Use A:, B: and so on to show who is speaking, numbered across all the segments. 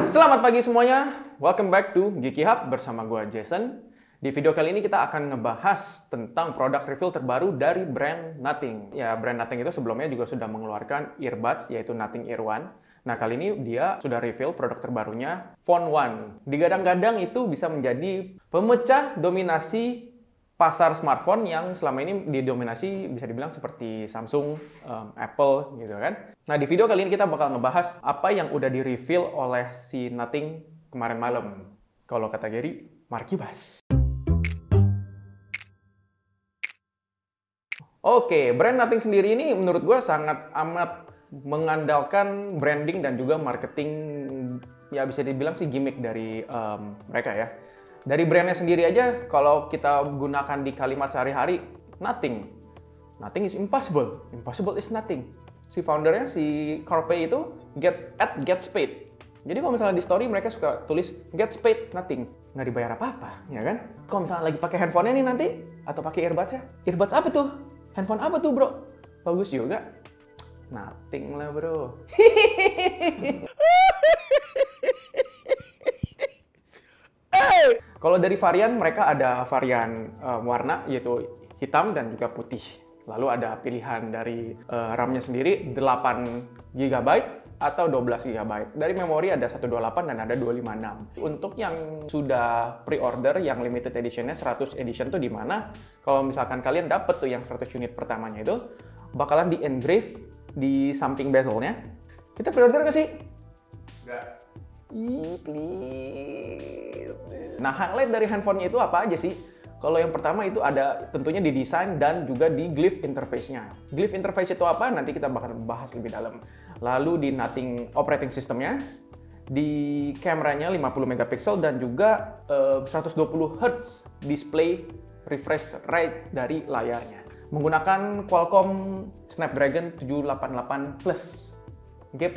A: Selamat pagi semuanya, welcome back to Geeky Hub bersama gue Jason. Di video kali ini kita akan ngebahas tentang produk review terbaru dari brand Nothing. Ya, brand Nothing itu sebelumnya juga sudah mengeluarkan earbuds, yaitu Nothing Ear One. Nah, kali ini dia sudah reveal produk terbarunya, Phone One. Digadang-gadang itu bisa menjadi pemecah dominasi pasar smartphone yang selama ini didominasi bisa dibilang seperti Samsung, Apple gitu kan. Nah, di video kali ini kita bakal ngebahas apa yang udah di-reveal oleh si Nothing kemarin malam. Kalau kata Gary, Markibas. Oke, brand Nothing sendiri ini menurut gue sangat amat mengandalkan branding dan juga marketing, ya bisa dibilang sih gimmick dari mereka ya. Dari brandnya sendiri aja, kalau kita gunakan di kalimat sehari-hari, nothing. Nothing is impossible. Impossible is nothing. Si foundernya, si Carpe itu, gets paid. Jadi kalau misalnya di story mereka suka tulis gets paid nothing. Nggak dibayar apa-apa, ya kan? Kalau misalnya lagi pakai handphonenya nih nanti, atau pakai earbuds-nya. Earbuds apa tuh? Handphone apa tuh bro? Bagus juga. Nothing lah bro. Kalau dari varian, mereka ada varian warna, yaitu hitam dan juga putih. Lalu ada pilihan dari RAM-nya sendiri, 8 GB atau 12 GB. Dari memori ada 128 dan ada 256. Untuk yang sudah pre-order, yang limited edition-nya 100 edition tuh di mana? Kalau misalkan kalian dapet tuh yang 100 unit pertamanya itu, bakalan di-engrave di samping bezelnya. Kita pre-order nggak sih? Nggak. Please. Nah, highlight dari handphonenya itu apa aja sih? Kalau yang pertama itu ada tentunya di desain dan juga di glyph interface-nya. Glyph interface itu apa? Nanti kita bakal bahas lebih dalam. Lalu di Nothing operating system-nya, di kameranya 50 megapiksel dan juga 120 Hz display refresh rate dari layarnya. Menggunakan Qualcomm Snapdragon 788 Plus, G+.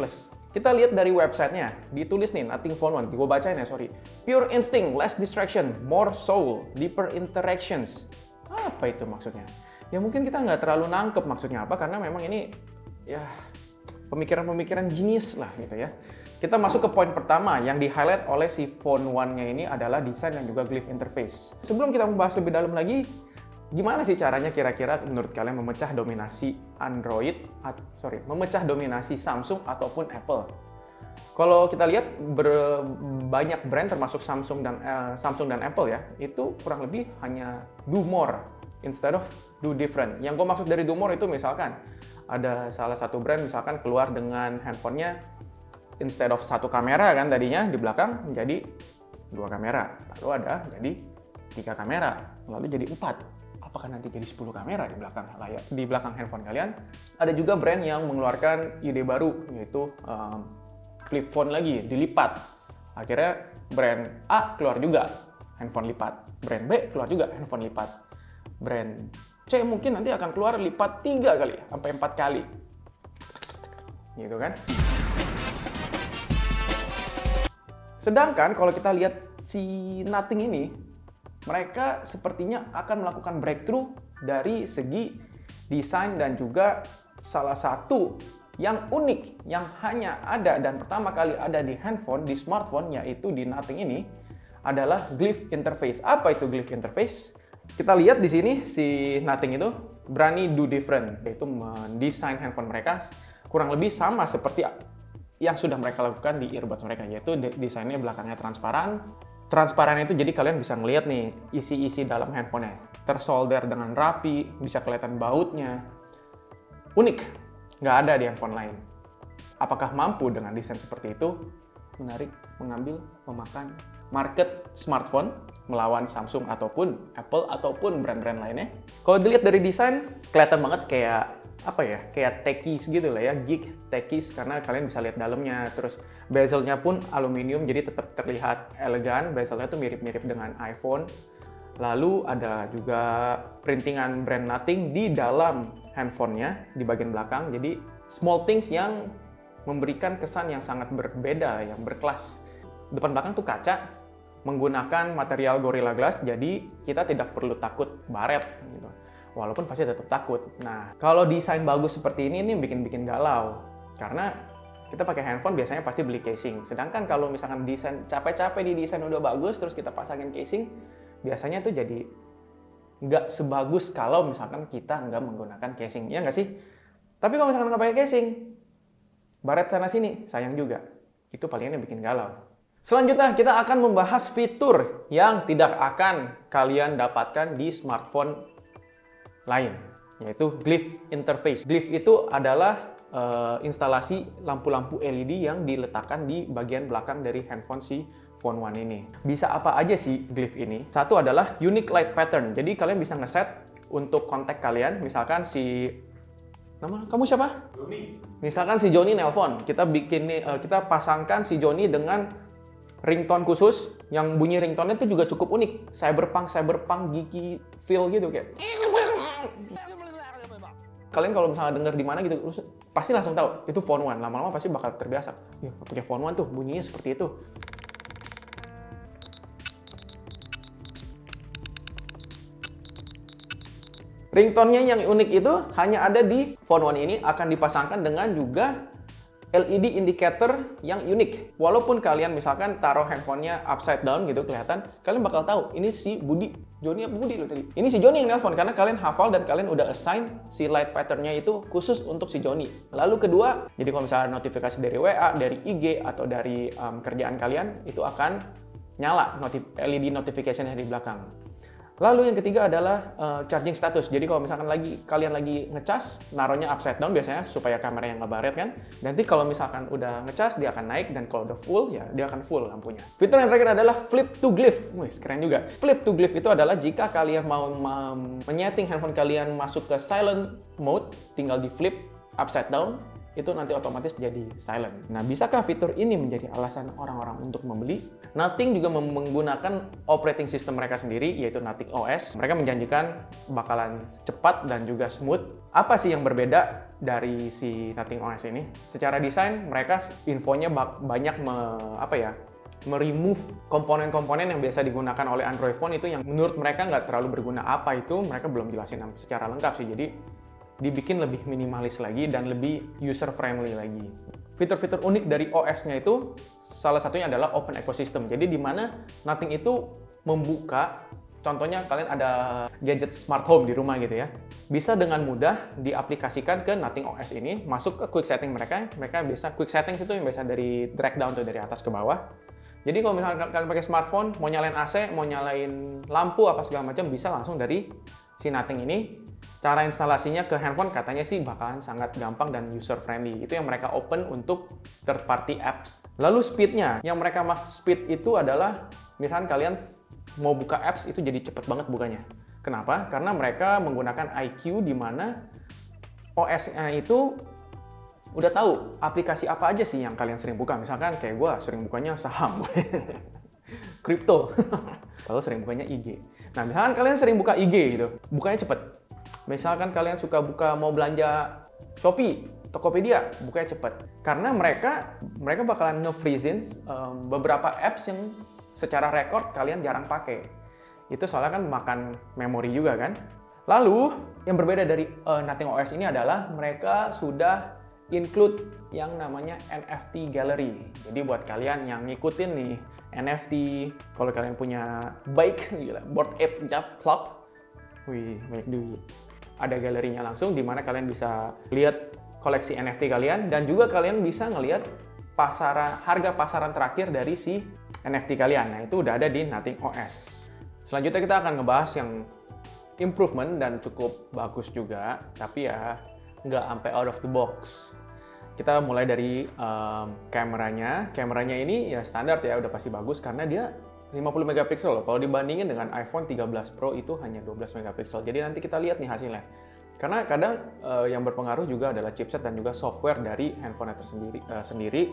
A: Kita lihat dari websitenya, ditulis nih, Nothing Phone One, gue bacain ya, sorry. Pure instinct, less distraction, more soul, deeper interactions. Apa itu maksudnya? Ya mungkin kita nggak terlalu nangkep maksudnya apa, karena memang ini, ya, pemikiran-pemikiran genius lah gitu ya. Kita masuk ke poin pertama, yang di-highlight oleh si Phone One-nya ini adalah desain dan juga glyph interface. Sebelum kita membahas lebih dalam lagi, gimana sih caranya kira-kira menurut kalian memecah dominasi memecah dominasi Samsung ataupun Apple? Kalau kita lihat banyak brand termasuk Samsung dan Apple ya, itu kurang lebih hanya do more instead of do different. Yang gue maksud dari do more itu misalkan ada salah satu brand misalkan keluar dengan handphonenya instead of satu kamera kan tadinya di belakang menjadi 2 kamera, lalu ada jadi 3 kamera, lalu jadi 4. Apakah nanti jadi 10 kamera di belakang layar, di belakang handphone kalian? Ada juga brand yang mengeluarkan ide baru, yaitu flip phone lagi, dilipat. Akhirnya brand A keluar juga handphone lipat, brand B keluar juga handphone lipat, brand C mungkin nanti akan keluar lipat 3 kali, sampai 4 kali. Gitu kan? Sedangkan kalau kita lihat si Nothing ini, mereka sepertinya akan melakukan breakthrough dari segi desain dan juga salah satu yang unik yang hanya ada dan pertama kali ada di handphone, di smartphone, yaitu di Nothing ini adalah glyph interface. Apa itu glyph interface? Kita lihat di sini si Nothing itu berani do different, yaitu mendesain handphone mereka kurang lebih sama seperti yang sudah mereka lakukan di earbuds mereka, yaitu desainnya belakangnya transparan. Transparan itu jadi kalian bisa ngelihat nih isi-isi dalam handphonenya. Tersolder dengan rapi, bisa kelihatan bautnya. Unik, nggak ada di handphone lain. Apakah mampu dengan desain seperti itu menarik, memakan market smartphone melawan Samsung ataupun Apple ataupun brand-brand lainnya? Kalau dilihat dari desain, kelihatan banget kayak kayak techies gitu lah ya, geek techies, karena kalian bisa lihat dalamnya. Terus bezelnya pun aluminium, jadi tetap terlihat elegan. Bezelnya tuh mirip-mirip dengan iPhone. Lalu ada juga printingan brand Nothing di dalam handphonenya di bagian belakang. Jadi small things yang memberikan kesan yang sangat berbeda, yang berkelas. Depan belakang tuh kaca, menggunakan material Gorilla Glass, jadi kita tidak perlu takut baret gitu. Walaupun pasti tetap takut. Nah, kalau desain bagus seperti ini bikin galau. Karena kita pakai handphone biasanya pasti beli casing. Sedangkan kalau misalkan desain capek-capek di desain udah bagus, terus kita pasangin casing, biasanya tuh jadi nggak sebagus kalau misalkan kita nggak menggunakan casing, ya nggak sih? Tapi kalau misalkan nggak pakai casing, baret sana sini, sayang juga. Itu palingan yang bikin galau. Selanjutnya kita akan membahas fitur yang tidak akan kalian dapatkan di smartphone lain, yaitu glyph interface. Glyph itu adalah instalasi lampu-lampu LED yang diletakkan di bagian belakang dari handphone si Phone One ini. Bisa apa aja sih glyph ini? Satu adalah unique light pattern. Jadi kalian bisa ngeset untuk kontak kalian, misalkan si nama kamu siapa?
B: Joni.
A: Misalkan si Joni nelpon, kita kita pasangkan si Joni dengan ringtone khusus yang bunyi ringtone-nya itu juga cukup unik, cyberpunk geeky feel gitu kayak. Kalian kalau misalnya denger di mana gitu, pasti langsung tahu itu Phone One. Lama-lama pasti bakal terbiasa. Ya, pakai Phone One tuh bunyinya seperti itu. Ringtone-nya yang unik itu hanya ada di Phone One ini, akan dipasangkan dengan juga LED indicator yang unik. Walaupun kalian misalkan taruh handphonenya upside down gitu kelihatan, kalian bakal tahu ini si Budi. Joni apa Budi lo tadi? Ini si Joni yang nelpon karena kalian hafal dan kalian udah assign si light pattern-nya itu khusus untuk si Joni. Lalu kedua, jadi kalau misalnya notifikasi dari WA, dari IG atau dari kerjaan kalian itu akan nyala LED notification-nya di belakang. Lalu yang ketiga adalah charging status. Jadi kalau misalkan kalian lagi ngecas, naruhnya upside down biasanya supaya kameranya nggak baret kan. Nanti kalau misalkan udah ngecas, dia akan naik, dan kalau udah full, ya dia akan full lampunya. Fitur yang terakhir adalah flip to glyph. Wih, keren juga. Flip to glyph itu adalah jika kalian mau menyeting handphone kalian masuk ke silent mode, tinggal di flip upside down, itu nanti otomatis jadi silent. Nah, bisakah fitur ini menjadi alasan orang-orang untuk membeli? Nothing juga menggunakan operating system mereka sendiri, yaitu Nothing OS. Mereka menjanjikan bakalan cepat dan juga smooth. Apa sih yang berbeda dari si Nothing OS ini? Secara desain, mereka infonya banyak meremove komponen-komponen yang biasa digunakan oleh Android phone itu yang menurut mereka nggak terlalu berguna. Apa itu? Mereka belum jelasin secara lengkap sih. Jadi dibikin lebih minimalis lagi dan lebih user-friendly lagi. Fitur-fitur unik dari OS-nya itu salah satunya adalah open ecosystem. Jadi di mana Nothing itu membuka, contohnya kalian ada gadget smart home di rumah gitu ya, bisa dengan mudah diaplikasikan ke Nothing OS ini, masuk ke quick setting mereka bisa quick settings itu yang biasa dari drag down tuh dari atas ke bawah. Jadi kalau misalnya kalian pakai smartphone, mau nyalain AC, mau nyalain lampu apa segala macam, bisa langsung dari si Nothing ini. Cara instalasinya ke handphone katanya sih bakalan sangat gampang dan user friendly. Itu yang mereka open untuk third party apps. Lalu speednya, yang mereka maksud speed itu adalah misalkan kalian mau buka apps itu jadi cepet banget bukanya. Kenapa? Karena mereka menggunakan iQOO di mana OS-nya itu udah tahu aplikasi apa aja sih yang kalian sering buka. Misalkan kayak gue sering bukanya saham, kripto, lalu sering bukanya IG. Nah, misalkan kalian sering buka IG gitu, bukanya cepet. Misalkan kalian suka mau belanja Shopee, Tokopedia, bukanya cepet. Karena mereka bakalan nge-freezing beberapa apps yang secara record kalian jarang pakai. Itu soalnya kan makan memori juga kan. Lalu, yang berbeda dari Nothing OS ini adalah mereka sudah include yang namanya NFT gallery. Jadi buat kalian yang ngikutin nih NFT, kalau kalian punya Bored Ape Yacht Club, wih, banyak duit. Ada galerinya langsung di mana kalian bisa lihat koleksi NFT kalian dan juga kalian bisa ngelihat harga pasaran terakhir dari si NFT kalian. Nah, itu udah ada di Nothing OS. Selanjutnya kita akan ngebahas yang improvement dan cukup bagus juga, tapi ya nggak sampai out of the box. Kita mulai dari kameranya. Kameranya ini ya standar ya, udah pasti bagus karena dia 50 megapiksel loh. Kalau dibandingin dengan iPhone 13 Pro itu hanya 12 megapiksel. Jadi nanti kita lihat nih hasilnya. Karena kadang yang berpengaruh juga adalah chipset dan juga software dari handphone sendiri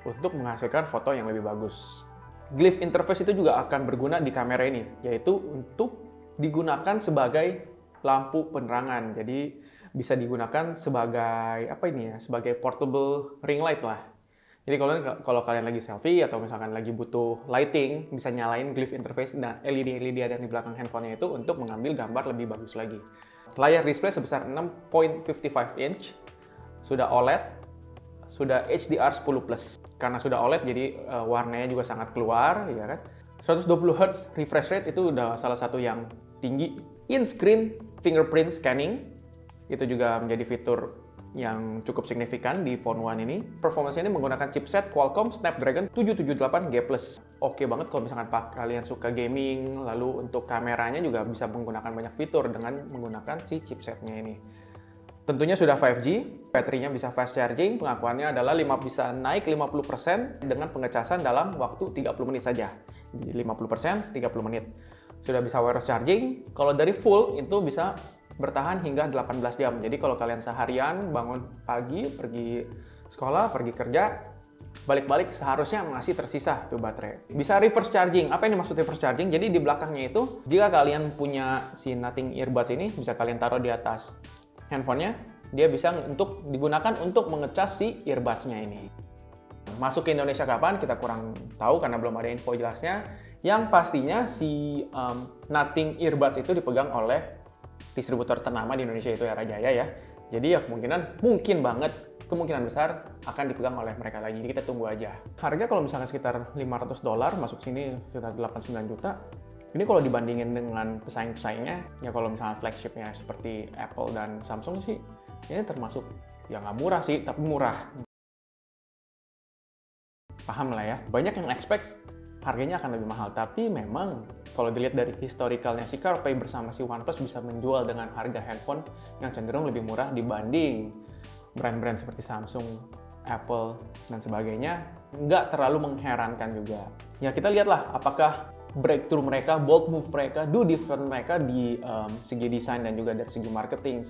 A: untuk menghasilkan foto yang lebih bagus. Glyph interface itu juga akan berguna di kamera ini, yaitu untuk digunakan sebagai lampu penerangan. Jadi bisa digunakan sebagai sebagai portable ring light lah. Jadi kalau kalian lagi selfie atau misalkan lagi butuh lighting, bisa nyalain glyph interface dan LED yang di belakang handphonenya itu untuk mengambil gambar lebih bagus lagi. Layar display sebesar 6.55 inch, sudah OLED, sudah HDR10+. Karena sudah OLED jadi warnanya juga sangat keluar, ya kan. 120 Hz refresh rate itu udah salah satu yang tinggi. In-screen fingerprint scanning itu juga menjadi fitur yang cukup signifikan di Phone One ini. Performance ini menggunakan chipset Qualcomm Snapdragon 778G+. Oke banget kalau misalkan kalian suka gaming, lalu untuk kameranya juga bisa menggunakan banyak fitur dengan menggunakan si chipsetnya ini. Tentunya sudah 5G, baterainya bisa fast charging, pengakuannya adalah bisa naik 50% dengan pengecasan dalam waktu 30 menit saja. Jadi 50%, 30 menit. Sudah bisa wireless charging, kalau dari full itu bisa bertahan hingga 18 jam. Jadi kalau kalian seharian bangun pagi, pergi sekolah, pergi kerja, balik-balik seharusnya masih tersisa tuh baterai. Bisa reverse charging. Apa yang dimaksud reverse charging? Jadi di belakangnya itu, jika kalian punya si Nothing Earbuds ini, bisa kalian taruh di atas handphonenya, dia bisa digunakan untuk mengecas si earbuds-nya ini. Masuk ke Indonesia kapan? Kita kurang tahu karena belum ada info jelasnya. Yang pastinya si Nothing Earbuds itu dipegang oleh distributor ternama di Indonesia itu Era Jaya ya. Jadi ya kemungkinan besar akan dipegang oleh mereka lagi. Jadi kita tunggu aja. Harga kalau misalkan sekitar $500 masuk sini sekitar 8-9 juta. Ini kalau dibandingin dengan pesaing-pesaingnya, ya kalau misalnya flagshipnya seperti Apple dan Samsung sih, ini termasuk ya nggak murah sih, tapi murah. Paham lah ya. Banyak yang expect harganya akan lebih mahal, tapi memang kalau dilihat dari historicalnya si CarPlay bersama si OnePlus bisa menjual dengan harga handphone yang cenderung lebih murah dibanding brand-brand seperti Samsung, Apple, dan sebagainya. Nggak terlalu mengherankan juga. Ya kita lihatlah apakah breakthrough mereka, bold move mereka, do different mereka di segi desain dan juga dari segi marketing,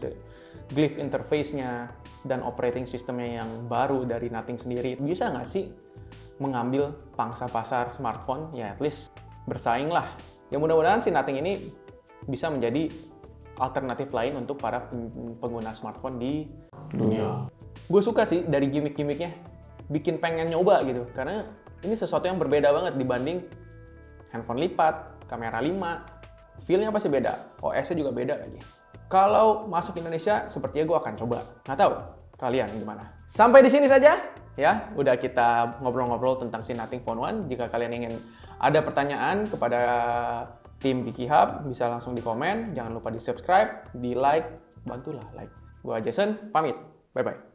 A: glyph interface-nya, dan operating system-nya yang baru dari Nothing sendiri. Bisa nggak sih mengambil pangsa pasar smartphone, ya at least bersaing lah. Ya mudah-mudahan si Nothing ini bisa menjadi alternatif lain untuk para pengguna smartphone di dunia. Gue suka sih dari gimmick-gimmicknya, bikin pengen nyoba gitu, karena ini sesuatu yang berbeda banget dibanding handphone lipat, kamera 5, feel-nya pasti beda, OS-nya juga beda lagi. Kalau masuk Indonesia, sepertinya gue akan coba. Nggak tahu, kalian gimana? Sampai di sini saja, ya. Udah kita ngobrol-ngobrol tentang si Nothing Phone One. Jika kalian ingin ada pertanyaan kepada tim Geeky Hub, bisa langsung di komen. Jangan lupa di subscribe, di like, bantulah like. Gue Jason, pamit. Bye-bye.